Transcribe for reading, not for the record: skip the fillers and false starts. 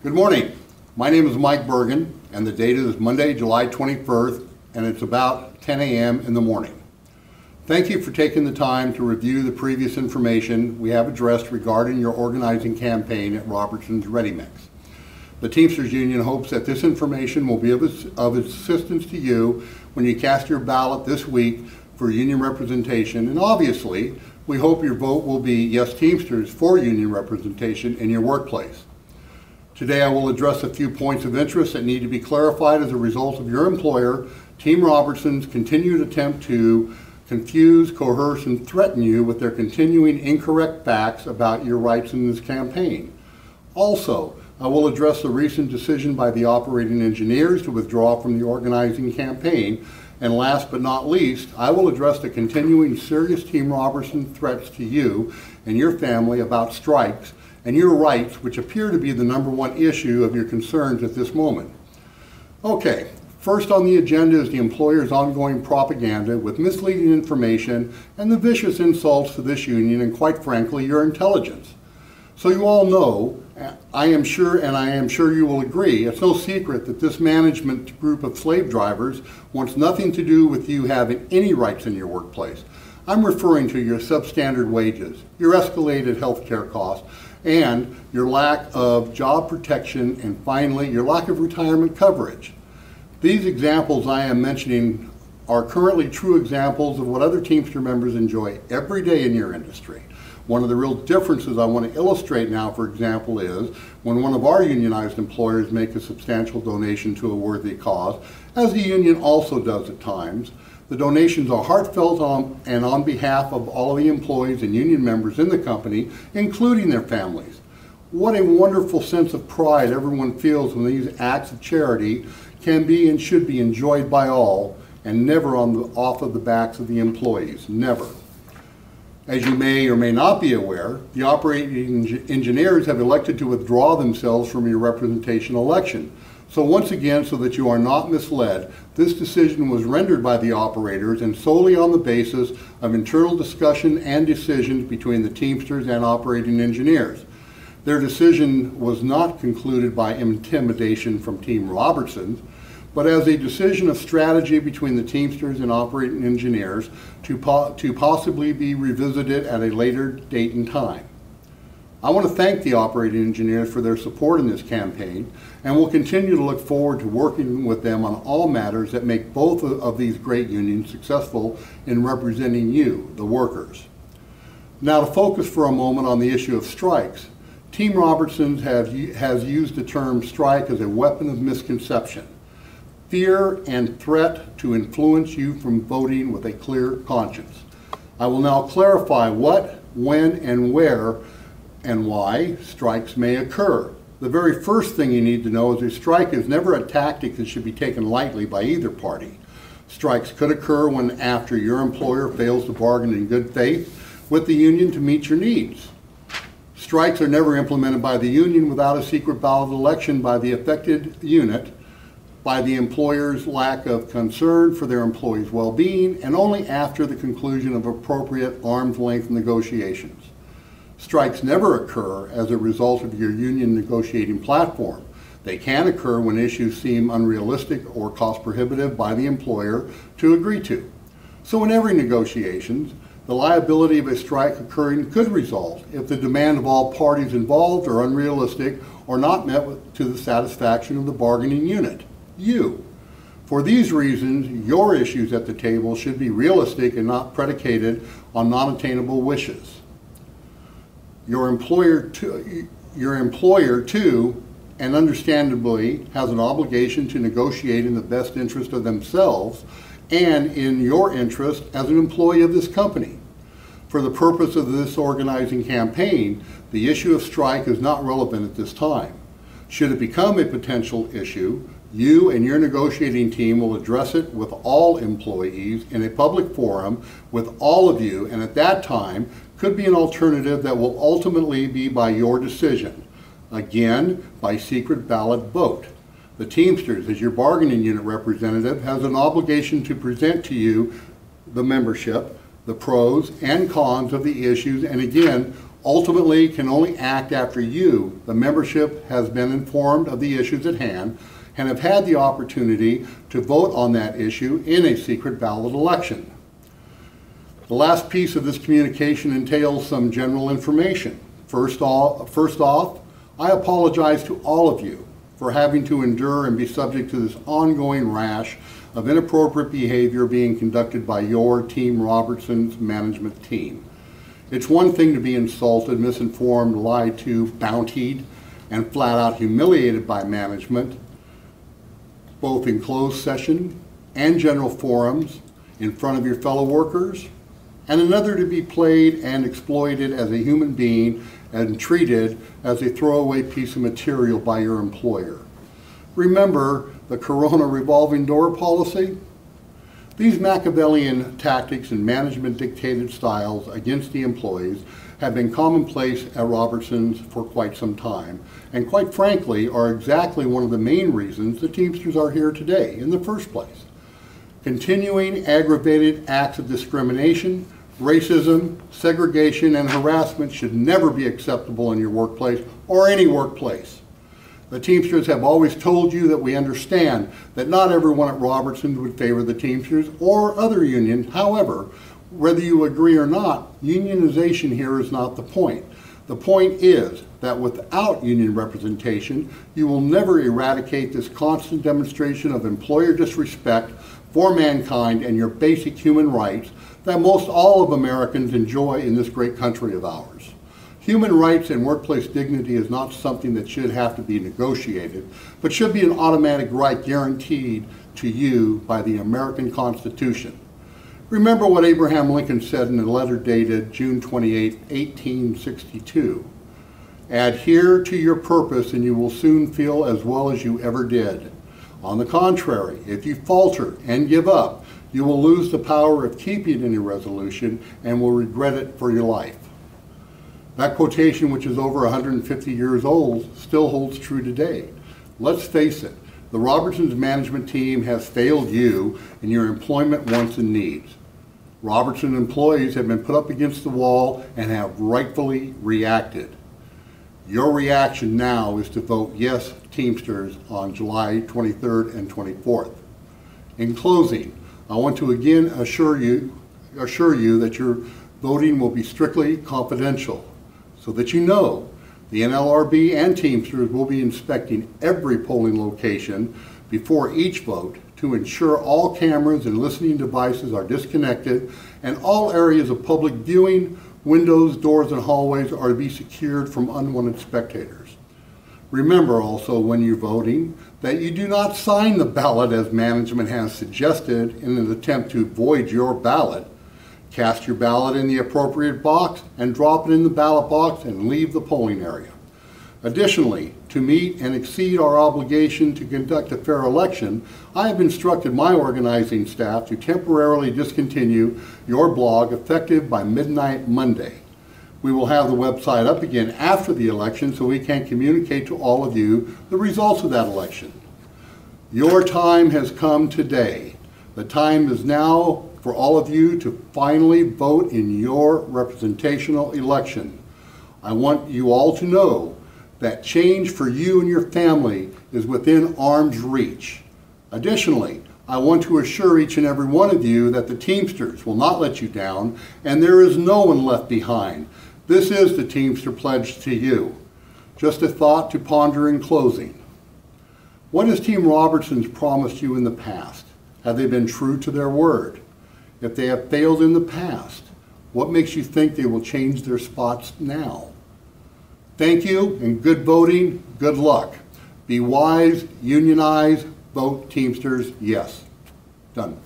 Good morning. My name is Mike Bergen, and the date is Monday, July 21st, and it's about 10 a.m. in the morning. Thank you for taking the time to review the previous information we have addressed regarding your organizing campaign at Robertson's Ready Mix. The Teamsters Union hopes that this information will be of assistance to you when you cast your ballot this week for union representation, and obviously, we hope your vote will be Yes Teamsters for union representation in your workplace. Today I will address a few points of interest that need to be clarified as a result of your employer, Team Robertson's continued attempt to confuse, coerce, and threaten you with their continuing incorrect facts about your rights in this campaign. Also, I will address the recent decision by the operating engineers to withdraw from the organizing campaign. And last but not least, I will address the continuing serious Team Robertson threats to you and your family about strikes and your rights, which appear to be the #1 issue of your concerns at this moment. Okay, first on the agenda is the employer's ongoing propaganda with misleading information and the vicious insults to this union and, quite frankly, your intelligence. So you all know, I am sure you will agree, it's no secret that this management group of slave drivers wants nothing to do with you having any rights in your workplace. I'm referring to your substandard wages, your escalated health care costs, and your lack of job protection, and finally, your lack of retirement coverage. These examples I am mentioning are currently true examples of what other Teamster members enjoy every day in your industry. One of the real differences I want to illustrate now, for example, is when one of our unionized employers make a substantial donation to a worthy cause, as the union also does at times. The donations are heartfelt and on behalf of all of the employees and union members in the company, including their families. What a wonderful sense of pride everyone feels when these acts of charity can be and should be enjoyed by all, and never off of the backs of the employees, never. As you may or may not be aware, the operating engineers have elected to withdraw themselves from your representation election. So once again, so that you are not misled, this decision was rendered by the operators and solely on the basis of internal discussion and decisions between the Teamsters and operating engineers. Their decision was not concluded by intimidation from Team Robertson, but as a decision of strategy between the Teamsters and operating engineers to possibly be revisited at a later date and time. I want to thank the operating engineers for their support in this campaign, and will continue to look forward to working with them on all matters that make both of these great unions successful in representing you, the workers. Now to focus for a moment on the issue of strikes, Team Robertson has used the term strike as a weapon of misconception, fear and threat to influence you from voting with a clear conscience. I will now clarify what, when, and where and why strikes may occur. The very first thing you need to know is a strike is never a tactic that should be taken lightly by either party. Strikes could occur when after your employer fails to bargain in good faith with the union to meet your needs. Strikes are never implemented by the union without a secret ballot election by the affected unit, by the employer's lack of concern for their employees' well-being, and only after the conclusion of appropriate arm's-length negotiations. Strikes never occur as a result of your union negotiating platform. They can occur when issues seem unrealistic or cost prohibitive by the employer to agree to. So in every negotiations, the liability of a strike occurring could result if the demand of all parties involved are unrealistic or not met to the satisfaction of the bargaining unit, you. For these reasons, your issues at the table should be realistic and not predicated on non-attainable wishes. Your employer too, and understandably, has an obligation to negotiate in the best interest of themselves and in your interest as an employee of this company. For the purpose of this organizing campaign, the issue of strike is not relevant at this time. Should it become a potential issue, you and your negotiating team will address it with all employees in a public forum with all of you, and at that time could be an alternative that will ultimately be by your decision. Again, by secret ballot vote. The Teamsters, as your bargaining unit representative, has an obligation to present to you, the membership, the pros and cons of the issues, and again, ultimately can only act after you, the membership, has been informed of the issues at hand and have had the opportunity to vote on that issue in a secret ballot election. The last piece of this communication entails some general information. First off, I apologize to all of you for having to endure and be subject to this ongoing rash of inappropriate behavior being conducted by your Team Robertson's management team. It's one thing to be insulted, misinformed, lied to, bountied, and flat out humiliated by management, both in closed session and general forums in front of your fellow workers, and another to be played and exploited as a human being and treated as a throwaway piece of material by your employer. Remember the Corona revolving door policy? These Machiavellian tactics and management dictated styles against the employees have been commonplace at Robertson's for quite some time, and quite frankly are exactly one of the main reasons the Teamsters are here today in the first place. Continuing aggravated acts of discrimination, racism, segregation, and harassment should never be acceptable in your workplace or any workplace. The Teamsters have always told you that we understand that not everyone at Robertson would favor the Teamsters or other unions. However, whether you agree or not, unionization here is not the point. The point is that without union representation, you will never eradicate this constant demonstration of employer disrespect for mankind and your basic human rights that most all of Americans enjoy in this great country of ours. Human rights and workplace dignity is not something that should have to be negotiated, but should be an automatic right guaranteed to you by the American Constitution. Remember what Abraham Lincoln said in a letter dated June 28, 1862. Adhere to your purpose and you will soon feel as well as you ever did. On the contrary, if you falter and give up, you will lose the power of keeping any resolution and will regret it for your life. That quotation, which is over 150 years old, still holds true today. Let's face it, the Robertson's management team has failed you in your employment wants and needs. Robertson employees have been put up against the wall and have rightfully reacted. Your reaction now is to vote yes, Teamsters, on July 23rd and 24th. In closing, I want to again assure you that your voting will be strictly confidential, so that you know the NLRB and Teamsters will be inspecting every polling location before each vote to ensure all cameras and listening devices are disconnected and all areas of public viewing, windows, doors, and hallways are to be secured from unwanted spectators. Remember also when you're voting that you do not sign the ballot as management has suggested in an attempt to void your ballot. Cast your ballot in the appropriate box and drop it in the ballot box and leave the polling area. Additionally, to meet and exceed our obligation to conduct a fair election, I have instructed my organizing staff to temporarily discontinue your blog effective by midnight Monday. We will have the website up again after the election so we can communicate to all of you the results of that election. Your time has come today. The time is now for all of you to finally vote in your representational election. I want you all to know that change for you and your family is within arm's reach. Additionally, I want to assure each and every one of you that the Teamsters will not let you down and there is no one left behind. This is the Teamster pledge to you. Just a thought to ponder in closing. What has Team Robertson's promised you in the past? Have they been true to their word? If they have failed in the past, what makes you think they will change their spots now? Thank you and good voting, good luck. Be wise, unionize, vote Teamsters, yes. Done.